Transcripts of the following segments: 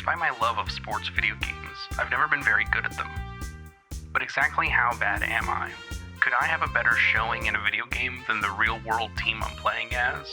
Despite my love of sports video games, I've never been very good at them. But exactly how bad am I? Could I have a better showing in a video game than the real-world team I'm playing as?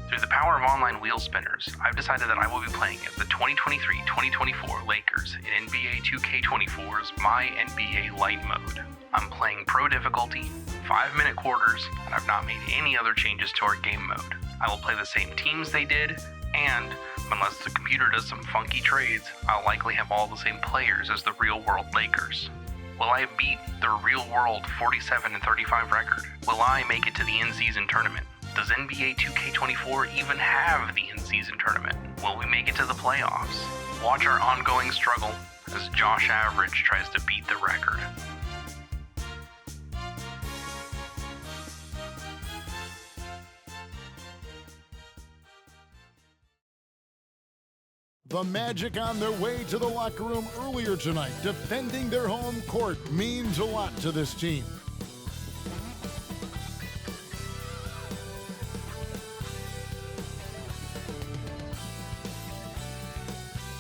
Through the power of online wheel spinners, I've decided that I will be playing as the 2023-2024 Lakers in NBA 2K24's myNBA LITE mode. I'm playing pro difficulty, 5-minute quarters, and I've not made any other changes to our game mode. I will play the same teams they did, and, unless the computer does some funky trades, I'll likely have all the same players as the real-world Lakers. Will I beat their real-world 47-35 record? Will I make it to the in-season tournament? Does NBA 2K24 even have the in-season tournament? Will we make it to the playoffs? Watch our ongoing struggle as Josh Average tries to beat the record. The Magic on their way to the locker room earlier tonight. Defending their home court means a lot to this team.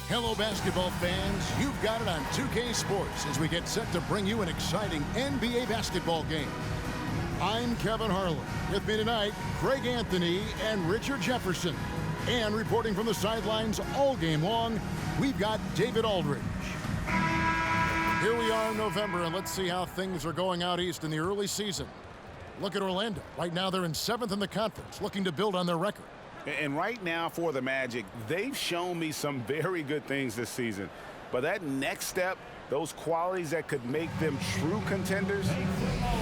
Hello, basketball fans. You've got it on 2K Sports as we get set to bring you an exciting NBA basketball game. I'm Kevin Harlan. With me tonight, Craig Anthony and Richard Jefferson. And reporting from the sidelines all game long, we've got David Aldridge. Here we are in November, and let's see how things are going out east in the early season. Look at Orlando. Right now, they're in 7th in the conference, looking to build on their record. And right now for the Magic, they've shown me some very good things this season. But that next step, those qualities that could make them true contenders,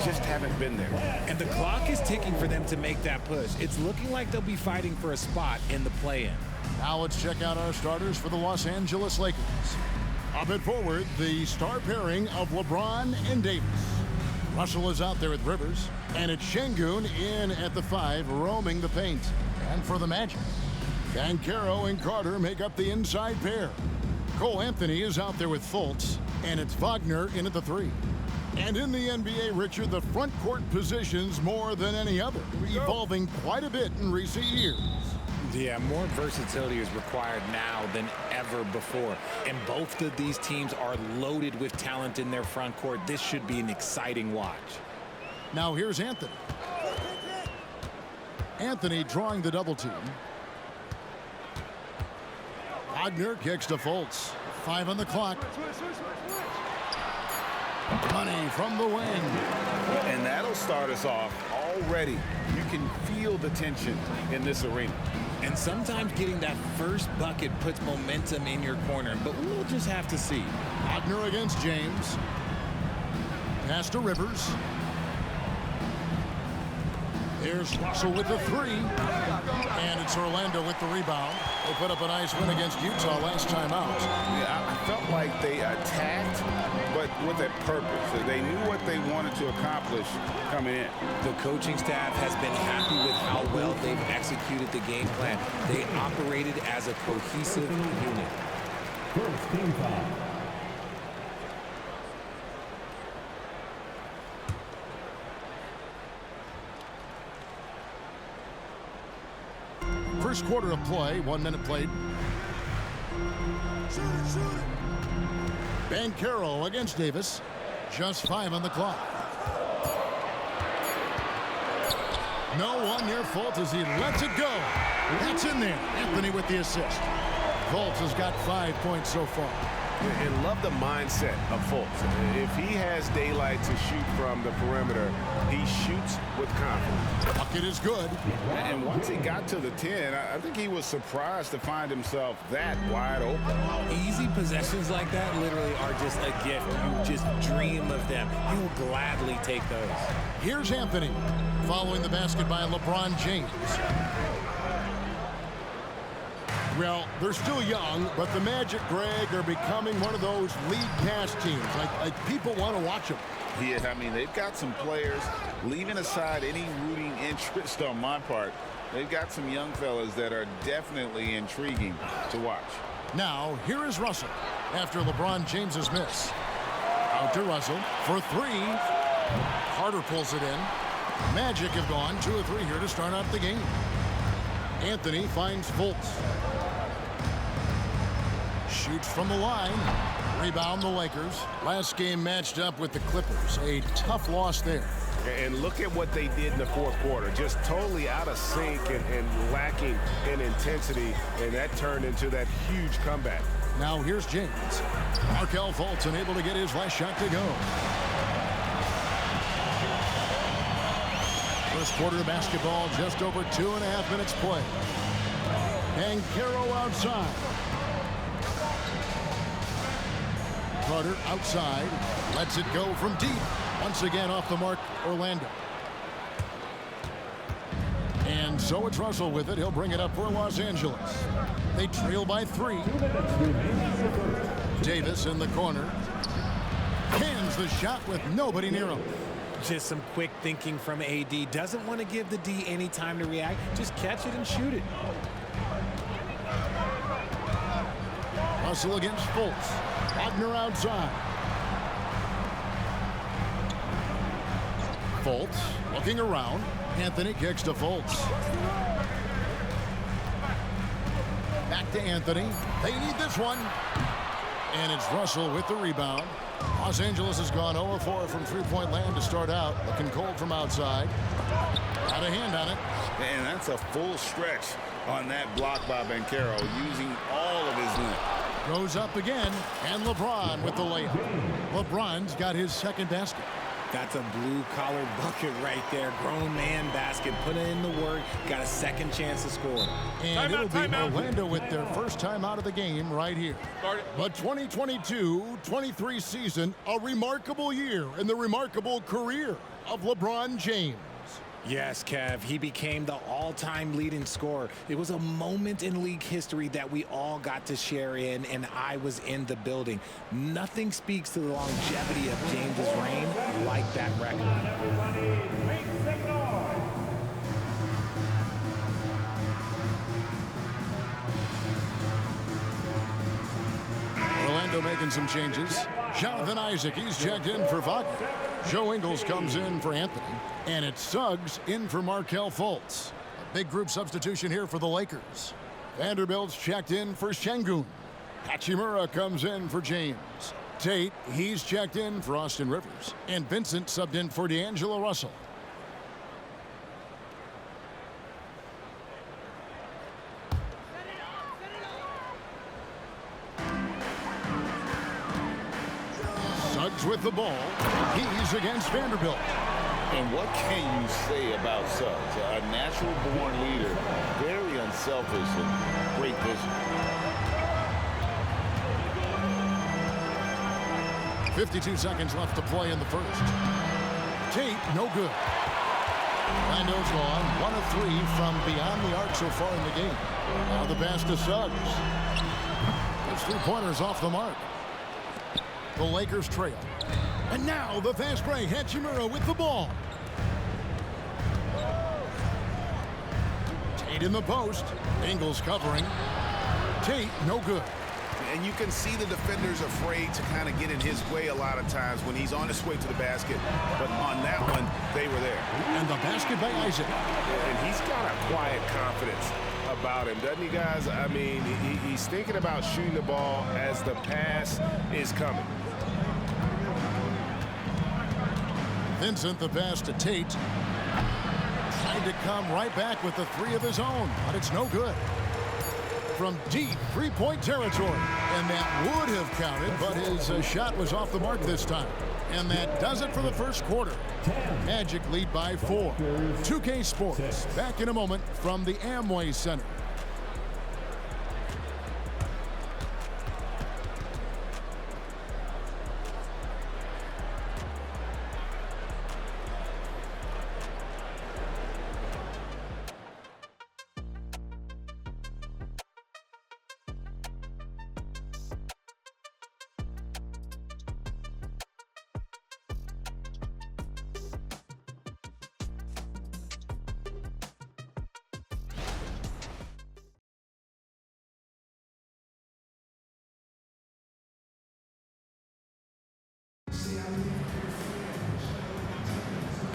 just haven't been there. And the clock is ticking for them to make that push. It's looking like they'll be fighting for a spot in the play-in. Now let's check out our starters for the Los Angeles Lakers. Up at forward, the star pairing of LeBron and Davis. Russell is out there with Rivers, and it's Şengün in at the 5, roaming the paint. And for the Magic, Banchero and Carter make up the inside pair. Cole Anthony is out there with Fultz, and it's Wagner in at the 3. And in the NBA, Richard, the front court positions more than any other, evolving quite a bit in recent years. Yeah, more versatility is required now than ever before. And both of these teams are loaded with talent in their front court. This should be an exciting watch. Now here's Anthony. Anthony drawing the double team. Wagner kicks to Fultz. 5 on the clock. Money from the wing. And that'll start us off already. You can feel the tension in this arena. And sometimes getting that first bucket puts momentum in your corner, but we'll just have to see. Wagner against James. Pass to Rivers. Here's Russell with the 3. And it's Orlando with the rebound. They put up a nice win against Utah last time out. Yeah, I felt like they attacked, but with a purpose. They knew what they wanted to accomplish coming in. The coaching staff has been happy with how well they've executed the game plan. They operated as a cohesive unit. First team foul. First quarter of play, 1 minute played. Banchero against Davis. Just 5 on the clock. No one near Fultz as he lets it go. That's in there. Anthony with the assist. Fultz has got 5 points so far. And love the mindset of Fultz. If he has daylight to shoot from the perimeter, he shoots with confidence. Bucket is good. And once he got to the 10, I think he was surprised to find himself that wide open. Easy possessions like that literally are just a gift. You just dream of them. You'll gladly take those. Here's Anthony following the basket by LeBron James. Well, they're still young, but the Magic, Greg, are becoming one of those league pass teams. Like people want to watch them. Yeah, I mean, they've got some players, leaving aside any rooting interest on my part, they've got some young fellas that are definitely intriguing to watch. Now, here is Russell after LeBron James's miss. Out to Russell for 3. Carter pulls it in. Magic have gone 2 of 3 here to start out the game. Anthony finds Fultz. Shoots from the line. Rebound the Lakers. Last game matched up with the Clippers. A tough loss there. And look at what they did in the fourth quarter. Just totally out of sync and lacking in intensity. And that turned into that huge comeback. Now here's James. Markelle Fultz unable to get his last shot to go. First quarter basketball, just over 2.5 minutes play. Banchero outside. Carter outside. Lets it go from deep. Once again off the mark, Orlando. And so it's Russell with it. He'll bring it up for Los Angeles. They trail by 3. Davis in the corner. Cans the shot with nobody near him. Just some quick thinking from AD. Doesn't want to give the D any time to react. Just catch it and shoot it. Russell against Fultz. Wagner outside. Fultz looking around. Anthony kicks to Fultz. Back to Anthony. They need this one. And it's Russell with the rebound. Los Angeles has gone 0-4 from three-point land to start out. Looking cold from outside. Got a hand on it. Man, that's a full stretch on that block by Banchero, using all of his length. Goes up again, and LeBron with the layup. LeBron's got his second basket. That's a blue-collar bucket right there. Grown man basket. Put in the work. Got a second chance to score. And it'll be Orlando with their first time out of the game right here. But 2022-23 season, a remarkable year in the remarkable career of LeBron James. Yes, Kev, he became the all-time leading scorer. It was a moment in league history that we all got to share in, and I was in the building. Nothing speaks to the longevity of James's reign like that record. Orlando making some changes. Jonathan Isaac, he's checked in for Wagner. Joe Ingles comes in for Anthony. And it's Suggs in for Markelle Fultz. A big group substitution here for the Lakers. Vanderbilt's checked in for Şengün. Hachimura comes in for James. Tate, he's checked in for Austin Rivers. And Vincent subbed in for D'Angelo Russell. Suggs with the ball. He's against Vanderbilt. And what can you say about Suggs? A natural-born leader, very unselfish and great vision. 52 seconds left to play in the first. Tate, no good. Orlando's gone 1 of 3 from beyond the arc so far in the game. Now the pass to Suggs. Those 3-pointers off the mark. The Lakers trail. And now the fast break. Hachimura with the ball. Tate in the post. Ingles covering. Tate, no good. And you can see the defenders afraid to kind of get in his way a lot of times when he's on his way to the basket. But on that one, they were there. And the basket by Isaac. And he's got a quiet confidence about him, doesn't he, guys? I mean, he's thinking about shooting the ball as the pass is coming. Vincent, the pass to Tate. Trying to come right back with the 3 of his own, but it's no good. From deep 3-point territory. And that would have counted, but his shot was off the mark this time. And that does it for the first quarter. Magic lead by 4. 2K Sports, back in a moment from the Amway Center.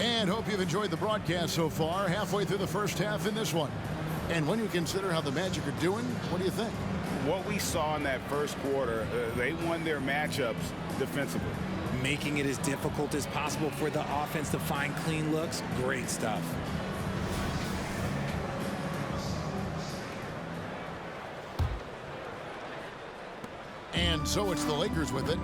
And hope you've enjoyed the broadcast so far. Halfway through the first half in this one. And when you consider how the Magic are doing, what do you think? what we saw in that first quarter, they won their matchups defensively. Making it as difficult as possible for the offense to find clean looks. Great stuff. And so it's the Lakers with it.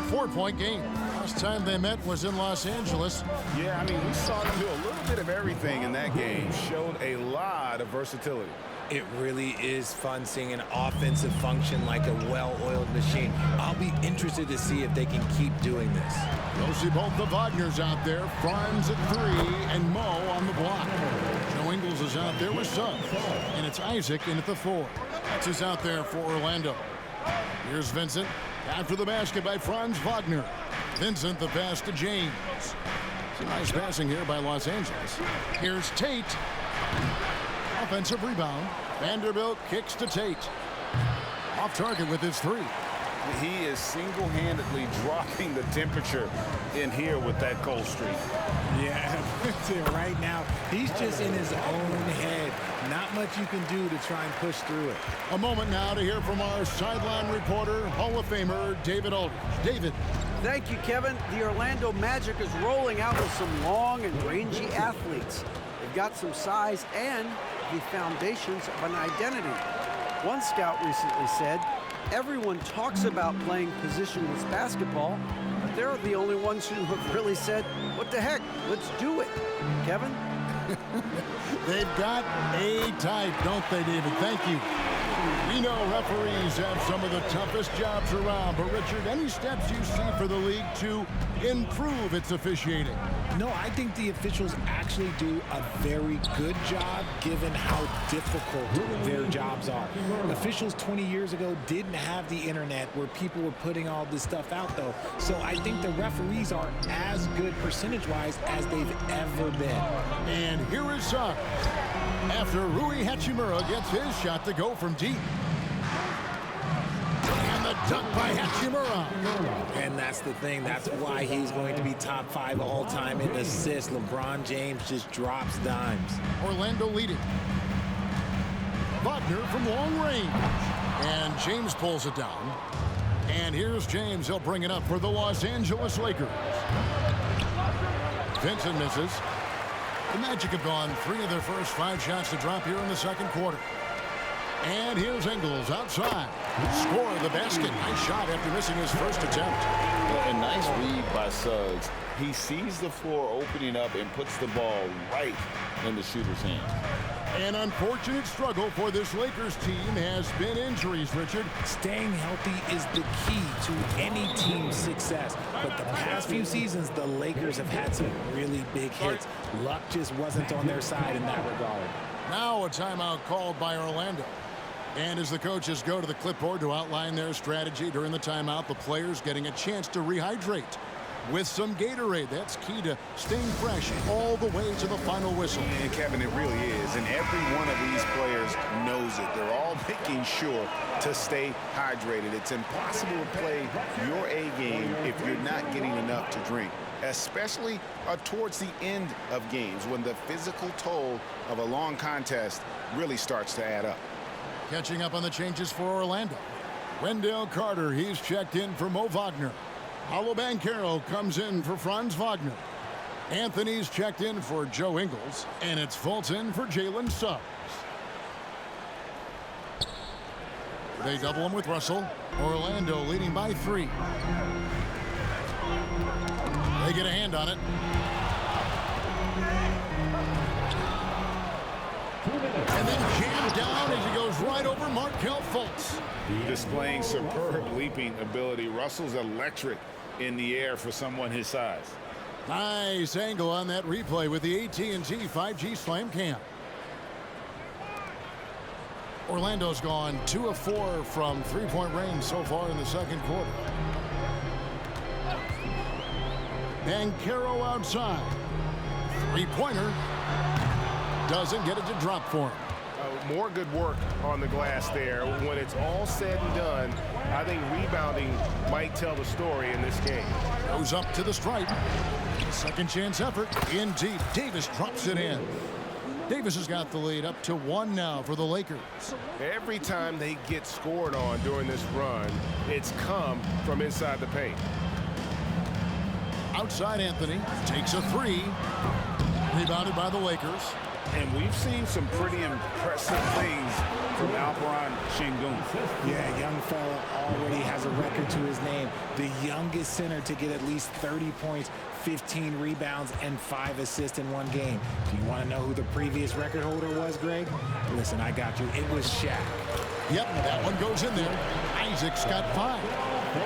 4-point game. Last time they met was in Los Angeles. Yeah, I mean, we saw them do a little bit of everything in that game. Showed a lot of versatility. It really is fun seeing an offensive function like a well-oiled machine. I'll be interested to see if they can keep doing this. You'll see both the Wagners out there. Franz at 3 and Mo on the block. Joe Ingles is out there with Suggs. And it's Isaac in at the 4. That's who's out there for Orlando. Here's Vincent. After the basket by Franz Wagner. Vincent the pass to James. Some nice passing here by Los Angeles. Here's Tate. Offensive rebound. Vanderbilt kicks to Tate. Off target with his 3. He is single-handedly dropping the temperature in here with that cold streak. Yeah, right now, he's just in his own head. Not much you can do to try and push through it. A moment now to hear from our sideline reporter, Hall of Famer David Aldridge. David. Thank you, Kevin. The Orlando Magic is rolling out with some long and rangy athletes. They've got some size and the foundations of an identity. One scout recently said, everyone talks about playing positionless basketball, but they're the only ones who have really said, what the heck, let's do it. Kevin? They've got a type, don't they, David? Thank you. We know referees have some of the toughest jobs around, but Richard, any steps you see for the league to improve its officiating? No, I think the officials actually do a very good job given how difficult their jobs are. Officials 20 years ago didn't have the internet where people were putting all this stuff out, though. So I think the referees are as good percentage-wise as they've ever been. And here is Suggs. After Rui Hachimura gets his shot to go from deep. And the dunk by Hachimura. And that's the thing. That's why he's going to be top 5 all time in assists. LeBron James just drops dimes. Orlando leading. Wagner from long range. And James pulls it down. And here's James. He'll bring it up for the Los Angeles Lakers. Vincent misses. The Magic have gone 3 of their first 5 shots to drop here in the second quarter. And here's Ingles outside. Score the basket. Nice shot after missing his first attempt. A nice read by Suggs. He sees the floor opening up and puts the ball right in the shooter's hand. An unfortunate struggle for this Lakers team has been injuries, Richard. Staying healthy is the key to any team's success. But the past few seasons, the Lakers have had some really big hits. Luck just wasn't on their side in that regard. Now a timeout called by Orlando. And as the coaches go to the clipboard to outline their strategy during the timeout, the players getting a chance to rehydrate with some Gatorade. That's key to staying fresh all the way to the final whistle. And Kevin, it really is. And every one of these players knows it. They're all making sure to stay hydrated. It's impossible to play your A game if you're not getting enough to drink, especially towards the end of games when the physical toll of a long contest really starts to add up. Catching up on the changes for Orlando. Wendell Carter, he's checked in for Mo Wagner. Paolo Banchero comes in for Franz Wagner. Anthony's checked in for Joe Ingles. And it's Fulton for Jalen Suggs. They double him with Russell. Orlando leading by 3. They get a hand on it. And then jammed down as he goes right over Markelle Fultz. Displaying superb leaping ability. Russell's electric in the air for someone his size. Nice angle on that replay with the AT&T 5G Slam Cam. Orlando's gone 2 of 4 from three-point range so far in the second quarter. Banchero outside. Three-pointer. Doesn't get it to drop for him. More good work on the glass there. When it's all said and done, I think rebounding might tell the story in this game. Goes up to the stripe. Second chance effort. In deep. Davis drops it in. Davis has got the lead up to 1 now for the Lakers. Every time they get scored on during this run, it's come from inside the paint. Outside Anthony takes a 3. Rebounded by the Lakers. And we've seen some pretty impressive things from Alperen Şengün. Yeah, young fella already has a record to his name. The youngest center to get at least 30 points, 15 rebounds, and 5 assists in one game. Do you want to know who the previous record holder was, Greg? Listen, I got you. It was Shaq. Yep, that one goes in there. Isaac's got 5.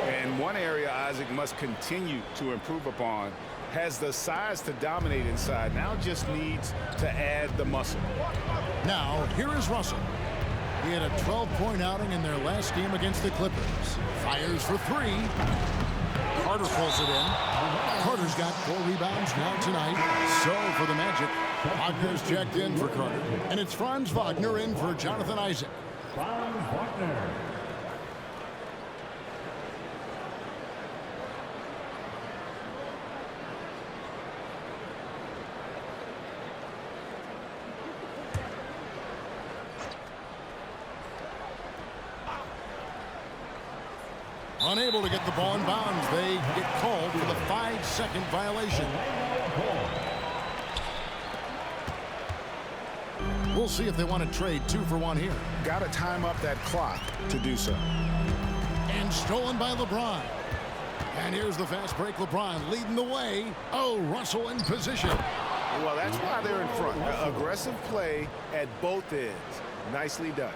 And one area Isaac must continue to improve upon, has the size to dominate inside, now just needs to add the muscle. Now, here is Russell. He had a 12-point outing in their last game against the Clippers. Fires for 3. Carter pulls it in. Carter's got 4 rebounds now tonight. So for the Magic, Wagner's checked in for Carter. And it's Franz Wagner in for Jonathan Isaac. Franz Wagner. Unable to get the ball in bounds. They get called for the 5-second violation. We'll see if they want to trade 2 for 1 here. Got to time up that clock to do so. And stolen by LeBron. And here's the fast break. LeBron leading the way. Oh, Russell in position. Well, that's why they're in front. Aggressive play at both ends. Nicely done.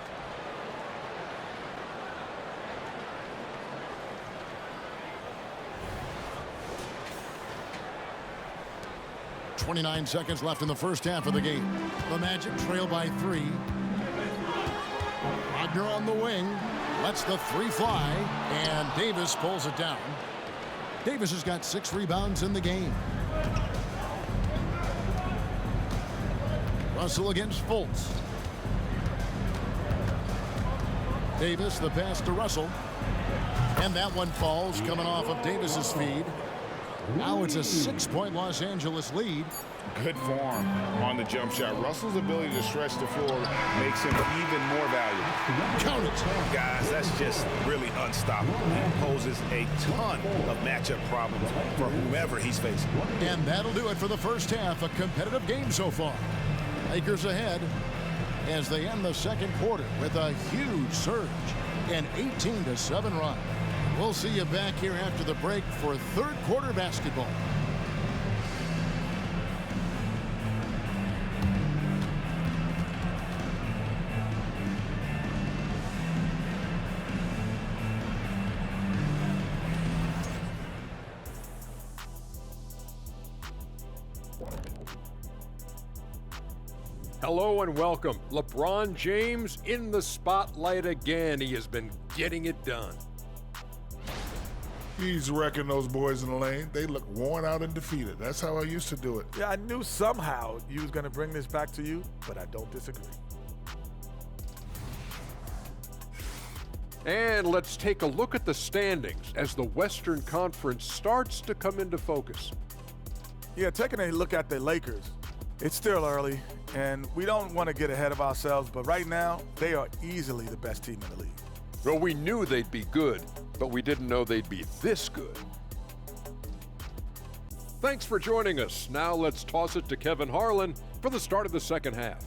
29 seconds left in the first half of the game. The Magic trail by 3. Wagner on the wing. Lets the 3 fly. And Davis pulls it down. Davis has got 6 rebounds in the game. Russell against Fultz. Davis, the pass to Russell. And that one falls, coming off of Davis's feed. Now it's a 6-point Los Angeles lead. Good form on the jump shot. Russell's ability to stretch the floor makes him even more valuable. Count it. Guys, that's just really unstoppable. He poses a ton of matchup problems for whomever he's facing. And that'll do it for the first half. A competitive game so far. Lakers ahead as they end the second quarter with a huge surge. An 18-7 run. We'll see you back here after the break for third quarter basketball. Hello and welcome. LeBron James in the spotlight again. He has been getting it done. He's wrecking those boys in the lane. They look worn out and defeated. That's how I used to do it. Yeah, I knew somehow you was going to bring this back to you, but I don't disagree. And let's take a look at the standings as the Western Conference starts to come into focus. Yeah, taking a look at the Lakers, it's still early, and we don't want to get ahead of ourselves, but right now, they are easily the best team in the league. Well, we knew they'd be good, but we didn't know they'd be this good. Thanks for joining us. Now let's toss it to Kevin Harlan for the start of the second half.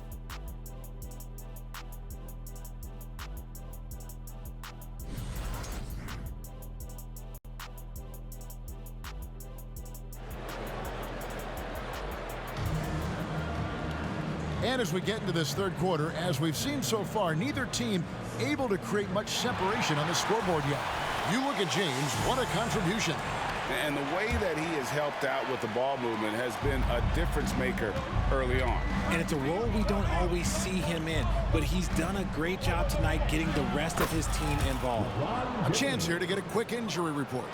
And as we get into this third quarter, as we've seen so far, neither team able to create much separation on the scoreboard yet. You look at James, what a contribution. And the way that he has helped out with the ball movement has been a difference maker early on. And it's a role we don't always see him in, but he's done a great job tonight getting the rest of his team involved. A chance here to get a quick injury report.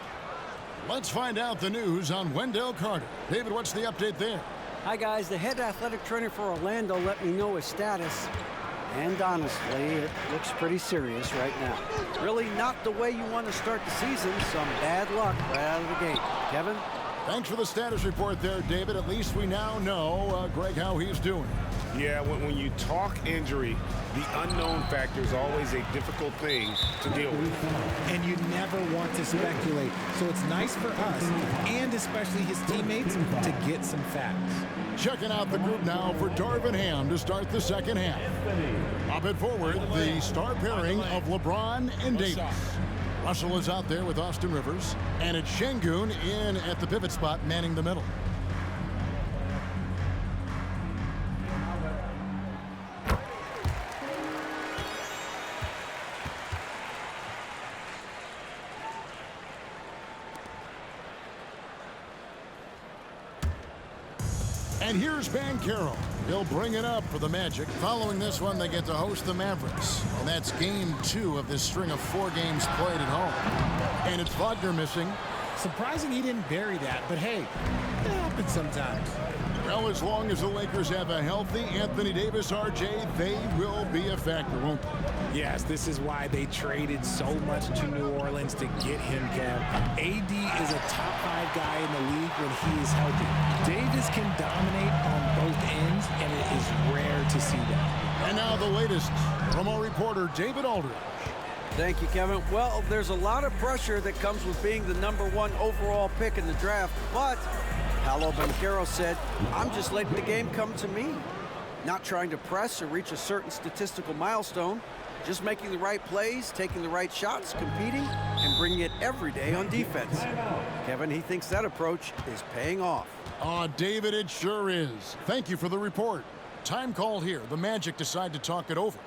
Let's find out the news on Wendell Carter. David, what's the update there? Hi, guys. The head athletic trainer for Orlando let me know his status. And honestly, it looks pretty serious right now. Really not the way you want to start the season. Some bad luck right out of the gate. Kevin? Thanks for the status report there, David. At least we now know, Greg, how he's doing. Yeah, when you talk injury, the unknown factor is always a difficult thing to deal with. And you never want to speculate. So it's nice for us, and especially his teammates, to get some facts. Checking out the group now for Darvin Ham to start the second half. Up at forward, the star pairing of LeBron and Davis. Russell is out there with Austin Rivers, and it's Şengün in at the pivot spot, manning the middle. And here's Banchero. He'll bring it up for the Magic. Following this one, they get to host the Mavericks. And that's game 2 of this string of 4 games played at home. And it's Wagner missing. Surprising he didn't bury that, but hey, it happens sometimes. Well, as long as the Lakers have a healthy Anthony Davis, RJ, they will be a factor, won't they? Yes, this is why they traded so much to New Orleans to get him, Kev. AD is a top 5 guy in the league when he is healthy. Davis can dominate on both ends, and it is rare to see that. And now the latest from our reporter, David Aldridge. Thank you, Kevin. Well, there's a lot of pressure that comes with being the #1 overall pick in the draft, but Paolo Banchero said, I'm just letting the game come to me. Not trying to press or reach a certain statistical milestone, just making the right plays, taking the right shots, competing, and bringing it every day on defense. Kevin, he thinks that approach is paying off. David, it sure is. Thank you for the report. Time called here. The Magic decide to talk it over.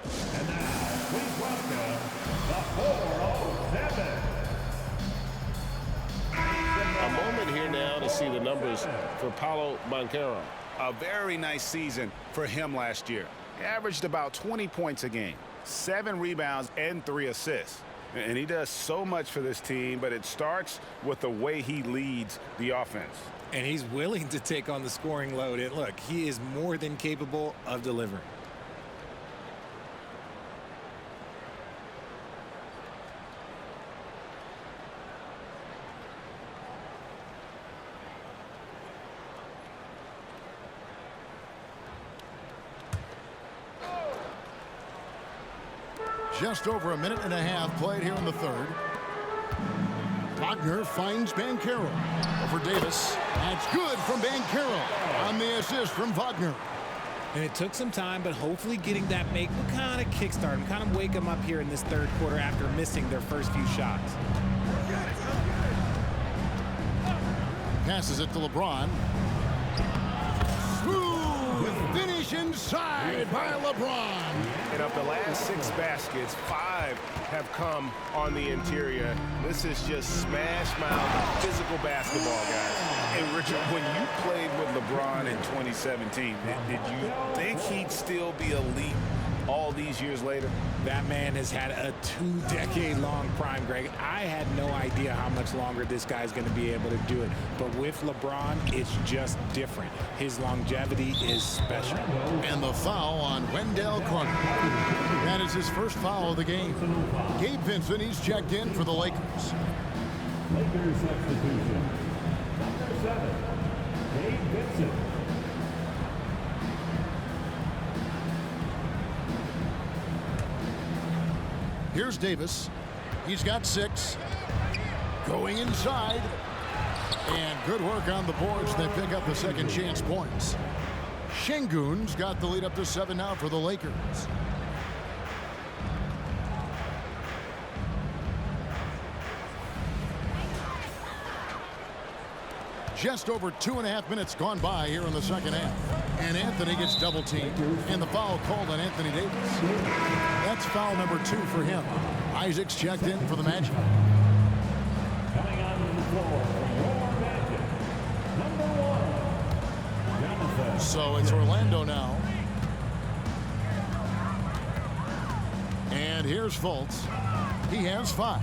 And now, please welcome the 407. A moment here now to see the numbers for Paolo Banchero. A very nice season for him last year. He averaged about 20 points a game, 7 rebounds, and 3 assists. And he does so much for this team, but it starts with the way he leads the offense. And he's willing to take on the scoring load. And look, he is more than capable of delivering. Just over a minute and a half played here in the third. Wagner finds Banchero over Davis. That's good from Banchero on the assist from Wagner. And it took some time, but hopefully getting that make will kind of kickstart him, kind of wake him up here in this third quarter after missing their first few shots. Passes it to LeBron. Smooth finish inside by LeBron. And of the last 6 baskets, 5 have come on the interior. This is just smash mouth physical basketball, guys. And Richard, when you played with LeBron in 2017, did you think he'd still be elite all these years later? That man has had a 2-decade-long prime, Greg. I had no idea how much longer this guy's going to be able to do it. But with LeBron, it's just different. His longevity is special. And the foul on Wendell Carter. That is his first foul of the game. Gabe Vincent, he's checked in for the Lakers. Lakers substitution. Number 7, Gabe Vincent. Here's Davis. He's got 6. Going inside. And good work on the boards. They pick up the second chance points. Şengün's got the lead up to 7 now for the Lakers. Just over 2.5 minutes gone by here in the second half. And Anthony gets double teamed. And the foul called on Anthony Davis. That's foul number 2 for him. Isaac's checked in for the Magic. Coming onto the floor for your Magic, number 1, Jonathan. So it's Orlando now. And here's Fultz. He has 5.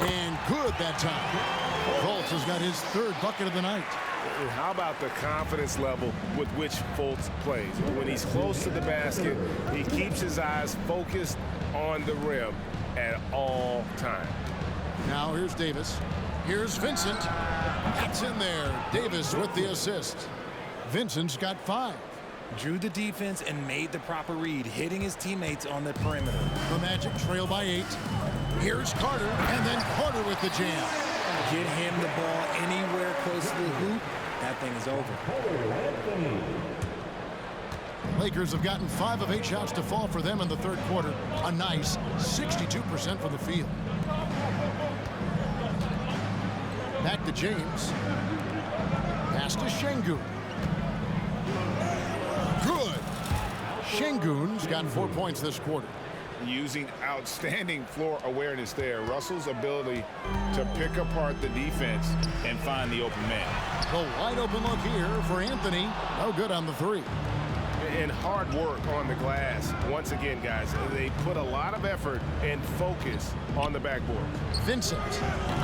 And good that time. Fultz has got his 3rd bucket of the night. And how about the confidence level with which Fultz plays? When he's close to the basket, he keeps his eyes focused on the rim at all times. Now here's Davis. Here's Vincent. That's in there. Davis with the assist. Vincent's got 5. Drew the defense and made the proper read, hitting his teammates on the perimeter. The Magic trail by 8. Here's Carter, and then Carter with the jam. Get him the ball anywhere close to the hoop, that thing is over. Lakers have gotten 5 of 8 shots to fall for them in the third quarter. A nice 62% from the field. Back to James. Pass to Şengün. Good. Şengün's got 4 points this quarter. Using outstanding floor awareness there. Russell's ability to pick apart the defense and find the open man. The wide open look here for Anthony. No good on the 3. And hard work on the glass. Once again, guys, they put a lot of effort and focus on the backboard. Vincent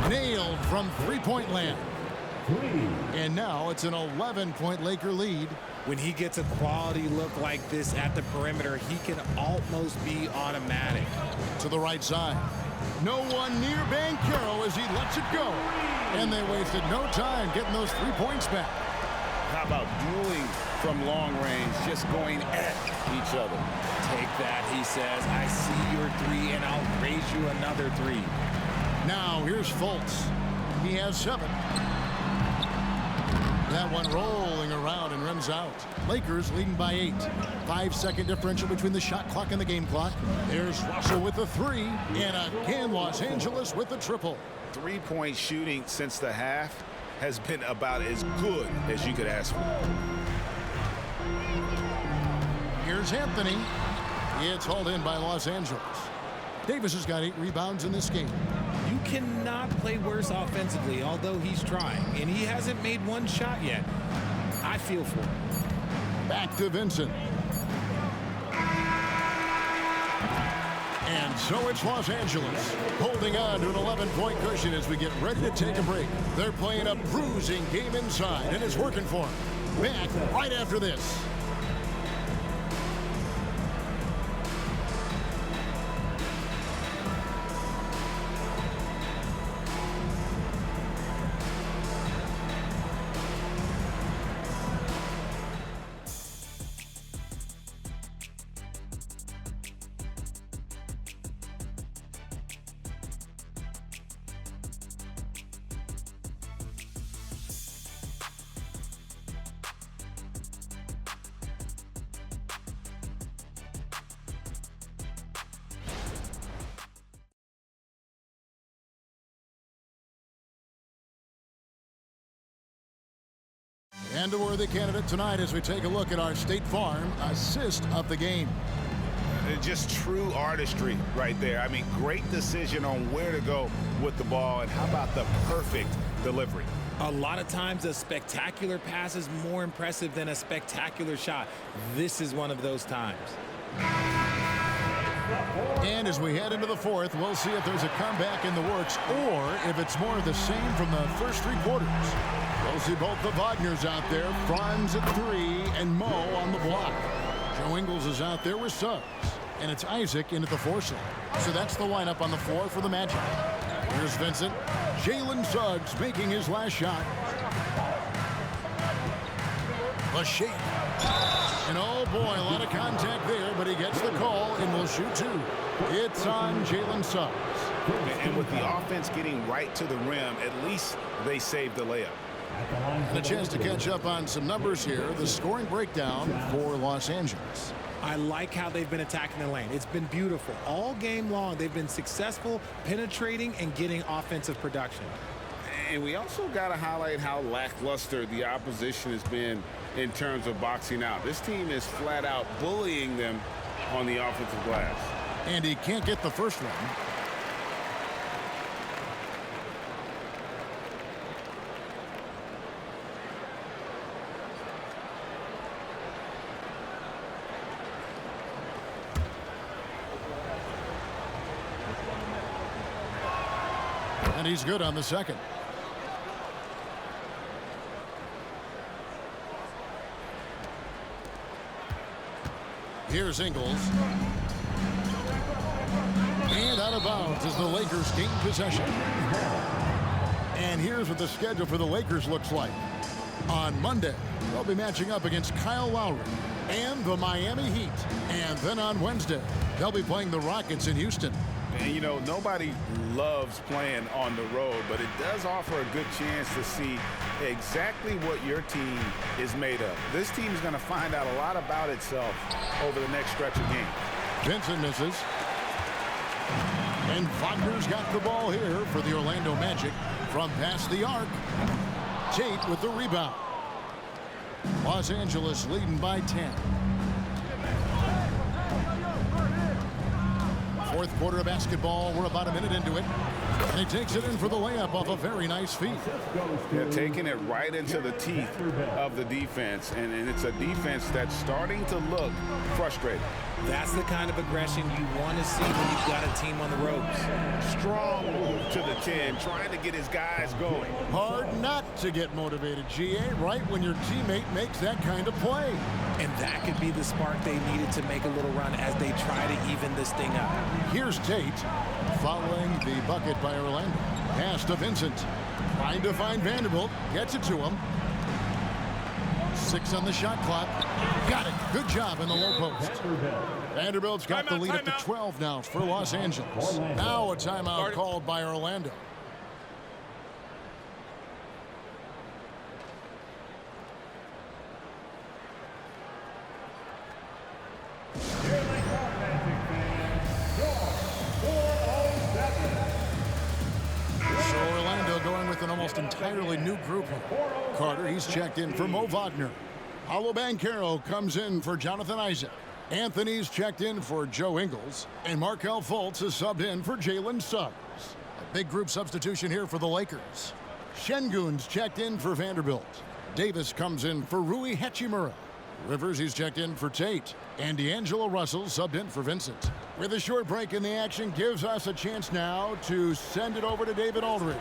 nailed from three-point land. And now it's an 11-point Laker lead. When he gets a quality look like this at the perimeter, he can almost be automatic. To the right side. No one near Banchero as he lets it go. And they wasted no time getting those 3 points back. How about dueling from long range, just going at each other? Take that, he says. I see your 3, and I'll raise you another 3. Now here's Fultz. He has 7. That one rolling around and rims out. Lakers leading by 8. 5-second differential between the shot clock and the game clock. There's Russell with the 3. And again, Los Angeles with the triple. 3-point shooting since the half has been about as good as you could ask for. Here's Anthony. It's hauled in by Los Angeles. Davis has got 8 rebounds in this game. You cannot play worse offensively, although he's trying, and he hasn't made one shot yet. I feel for him. Back to Vincent. And so it's Los Angeles holding on to an 11-point cushion as we get ready to take a break. They're playing a bruising game inside, and it's working for them. Back right after this. And a worthy candidate tonight as we take a look at our State Farm assist of the game. Just true artistry right there. I mean, great decision on where to go with the ball, and how about the perfect delivery. A lot of times a spectacular pass is more impressive than a spectacular shot. This is one of those times. And as we head into the fourth, we'll see if there's a comeback in the works or if it's more of the same from the first 3 quarters. We'll see both the Wagners out there, Franz at 3 and Mo on the block. Joe Ingles is out there with Suggs, and it's Isaac in at the 4 slot. So that's the lineup on the floor for the Magic. Here's Vincent. Jalen Suggs making his last shot. The shake. And oh boy, a lot of contact there, but he gets the call and will shoot 2. It's on Jalen Suggs. And with the offense getting right to the rim, at least they saved the layup. And a chance to catch up on some numbers here. The scoring breakdown for Los Angeles. I like how they've been attacking the lane. It's been beautiful. All game long, they've been successful penetrating and getting offensive production. And we also got to highlight how lackluster the opposition has been in terms of boxing out. This team is flat out bullying them on the offensive glass. And he can't get the first one. And he's good on the second. Here's Ingles. And out of bounds as the Lakers gain possession. And here's what the schedule for the Lakers looks like. On Monday, they'll be matching up against Kyle Lowry and the Miami Heat. And then on Wednesday, they'll be playing the Rockets in Houston. And, you know, nobody loves playing on the road, but it does offer a good chance to see exactly what your team is made of. This team is going to find out a lot about itself over the next stretch of games. Vincent misses. And Wagner's got the ball here for the Orlando Magic from past the arc. Tate with the rebound. Los Angeles leading by 10. Fourth quarter of basketball. We're about a minute into it. And he takes it in for the layup off a very nice feed. Yeah, taking it right into the teeth of the defense. And it's a defense that's starting to look frustrated. That's the kind of aggression you want to see when you've got a team on the ropes. Strong move to the 10, trying to get his guys going. Hard not to get motivated, GA, right when your teammate makes that kind of play. And that could be the spark they needed to make a little run as they try to even this thing up. Here's Tate following the bucket by Orlando. Pass to Vincent. Trying to find Vanderbilt. Gets it to him. 6 on the shot clock. Got it. Good job in the low post. Vanderbilt's got the lead up to 12 now for Los Angeles. Now a timeout called by Orlando. So Orlando going with an almost entirely new group here. Carter, he's checked in for Mo Wagner. Paolo Banchero comes in for Jonathan Isaac. Anthony's checked in for Joe Ingles. And Markelle Fultz is subbed in for Jalen Suggs. A big group substitution here for the Lakers. Şengün's checked in for Vanderbilt. Davis comes in for Rui Hachimura. Rivers, he's checked in for Tate. And D'Angelo Russell subbed in for Vincent. With a short break in the action, gives us a chance now to send it over to David Aldridge.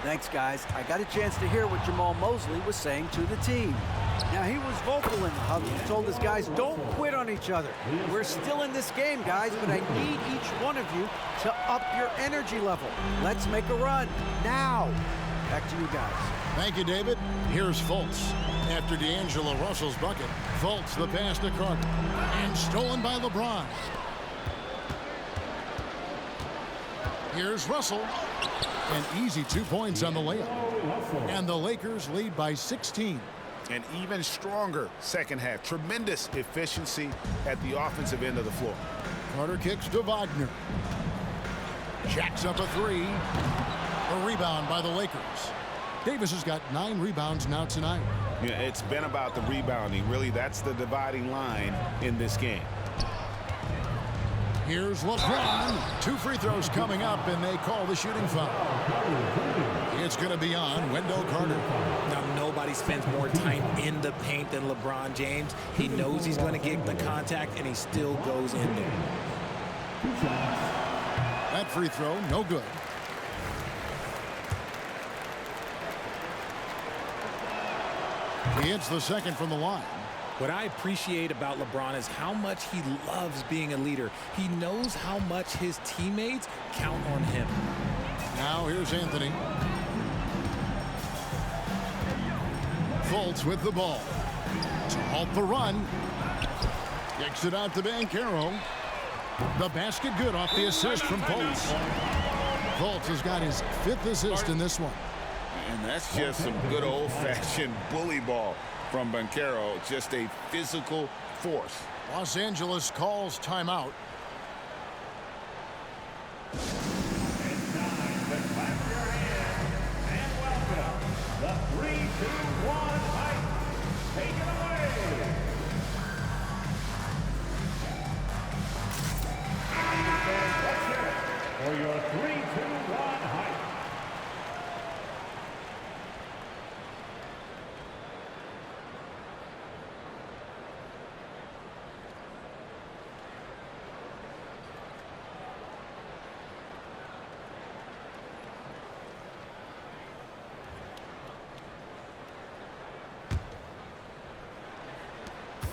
Thanks, guys. I got a chance to hear what Jamal Mosley was saying to the team. Now, he was vocal in the huddle. He told his guys, don't quit on each other. We're still in this game, guys, but I need each one of you to up your energy level. Let's make a run now. Back to you guys. Thank you, David. Here's Fultz. After D'Angelo Russell's bucket, Fultz the pass to Carter. And stolen by LeBron. Here's Russell. An easy 2 points on the layup. And the Lakers lead by 16. An even stronger second half. Tremendous efficiency at the offensive end of the floor. Carter kicks to Wagner. Jacks up a 3. A rebound by the Lakers. Davis has got 9 rebounds now tonight. Yeah, it's been about the rebounding. Really, that's the dividing line in this game. Here's LeBron. 2 free throws coming up, and they call the shooting foul. It's going to be on Wendell Carter. Now, nobody spends more time in the paint than LeBron James. He knows he's going to get the contact, and he still goes in there. That free throw, no good. He hits the second from the line. What I appreciate about LeBron is how much he loves being a leader. He knows how much his teammates count on him. Now here's Anthony. Fultz with the ball. To halt the run. Kicks it out to Banchero. The basket good off the assist from Fultz. Fultz has got his 5th assist in this one. And that's just some good old-fashioned bully ball from Banchero. Just a physical force. Los Angeles calls timeout. It's time to clap your hands and welcome the 3-2-1 fight. Take it away. Let's hear it for your 3-2-1 hype.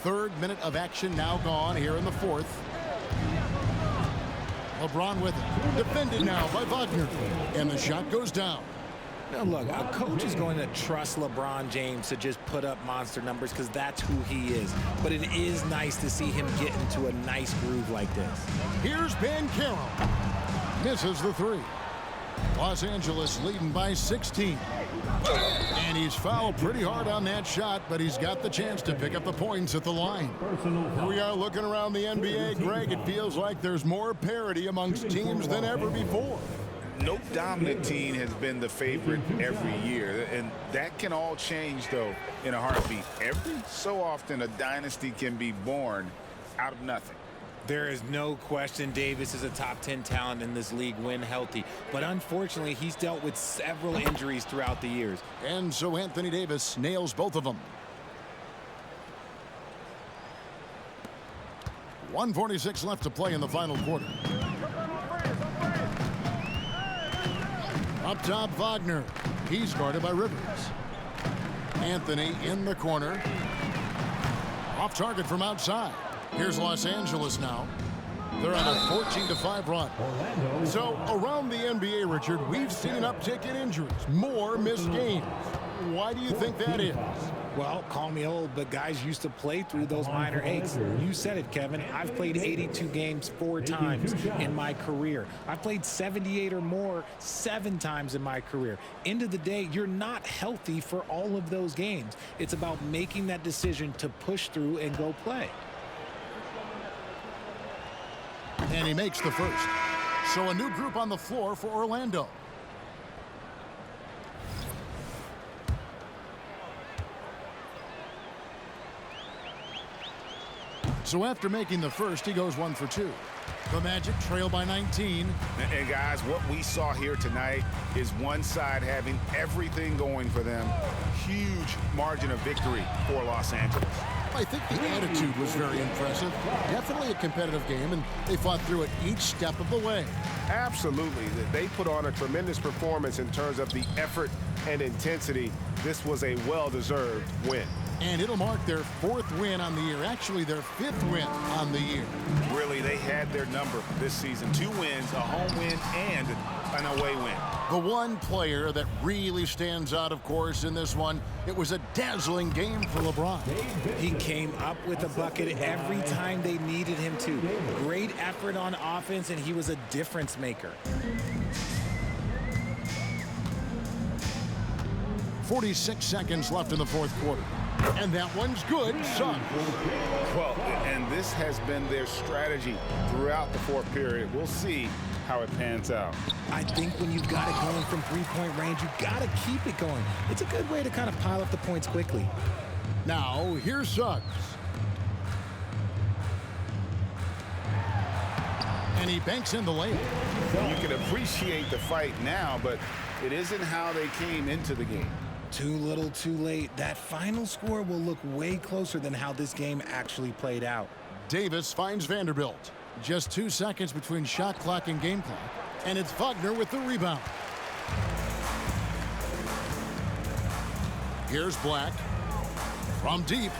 Third minute of action now gone here in the 4th. LeBron with it. Defended now by Wagner. And the shot goes down. Now, look, a coach is going to trust LeBron James to just put up monster numbers because that's who he is. But it is nice to see him get into a nice groove like this. Here's Ben Carroll. Misses the three. Los Angeles leading by 16. And he's fouled pretty hard on that shot, but he's got the chance to pick up the points at the line. Here we are looking around the NBA, Greg. It feels like there's more parity amongst teams than ever before. No dominant team has been the favorite every year, and that can all change, though, in a heartbeat. Every so often, a dynasty can be born out of nothing. There is no question Davis is a top 10 talent in this league when healthy. But unfortunately, he's dealt with several injuries throughout the years. And so Anthony Davis nails both of them. 1:46 left to play in the final quarter. Up top, Wagner. He's guarded by Rivers. Anthony in the corner. Off target from outside. Here's Los Angeles now. They're on a 14-5 run. So around the NBA, Richard, we've seen an uptick in injuries, more missed games. Why do you think that is? Well, call me old, but guys used to play through those minor aches. You said it, Kevin. I've played 82 games 4 times in my career. I've played 78 or more 7 times in my career. End of the day, you're not healthy for all of those games. It's about making that decision to push through and go play. And he makes the first. So a new group on the floor for Orlando. So after making the first, he goes 1 for 2. The Magic trail by 19. And guys, what we saw here tonight is one side having everything going for them. Huge margin of victory for Los Angeles. I think the attitude was very impressive. Definitely a competitive game, and they fought through it each step of the way. Absolutely. They put on a tremendous performance in terms of the effort and intensity. This was a well-deserved win. And it'll mark their 4th win on the year. Actually, their 5th win on the year. Really, they had their number this season. 2 wins, a home win, and an away win. The one player that really stands out, of course, in this one, it was a dazzling game for LeBron. He came up with a bucket every time they needed him to. Great effort on offense, and he was a difference maker. 46 seconds left in the 4th quarter. And that one's good, son. Well, and this has been their strategy throughout the 4th period. We'll see how it pans out. I think when you've got it going from 3-point range, you've got to keep it going. It's a good way to kind of pile up the points quickly. Now, here's Suggs. And he banks in the layup. You can appreciate the fight now, but it isn't how they came into the game. Too little, too late. That final score will look way closer than how this game actually played out. Davis finds Vanderbilt. Just 2 seconds between shot clock and game clock. And it's Wagner with the rebound. Here's Black. From deep.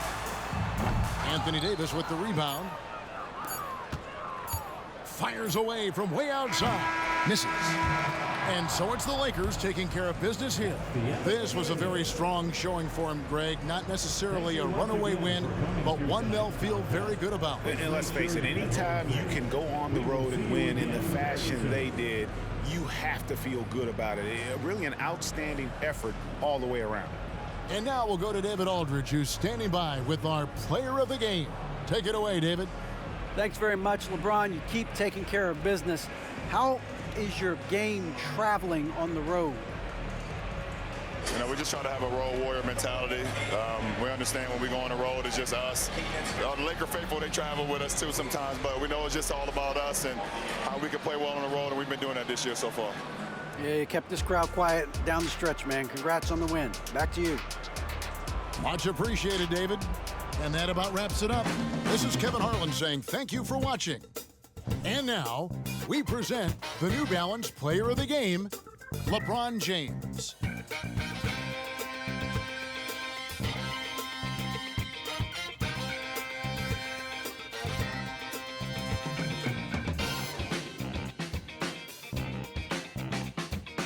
Anthony Davis with the rebound. Fires away from way outside. Misses. And so it's the Lakers taking care of business here. This was a very strong showing for him, Greg. Not necessarily a runaway win, but one they'll feel very good about. And let's face it, anytime you can go on the road and win in the fashion they did, you have to feel good about it. Really an outstanding effort all the way around. And now we'll go to David Aldridge, who's standing by with our player of the game. Take it away, David. Thanks very much, LeBron. You keep taking care of business. How is your game traveling on the road? You know, we just try to have a road warrior mentality. We understand when we go on the road, it's just us. The Laker faithful, they travel with us too sometimes, but we know it's just all about us and how we can play well on the road, and we've been doing that this year so far. Yeah, you kept this crowd quiet down the stretch, man. Congrats on the win. Back to you. Much appreciated, David. And that about wraps it up. This is Kevin Harlan saying thank you for watching. And now, we present the New Balance Player of the Game, LeBron James.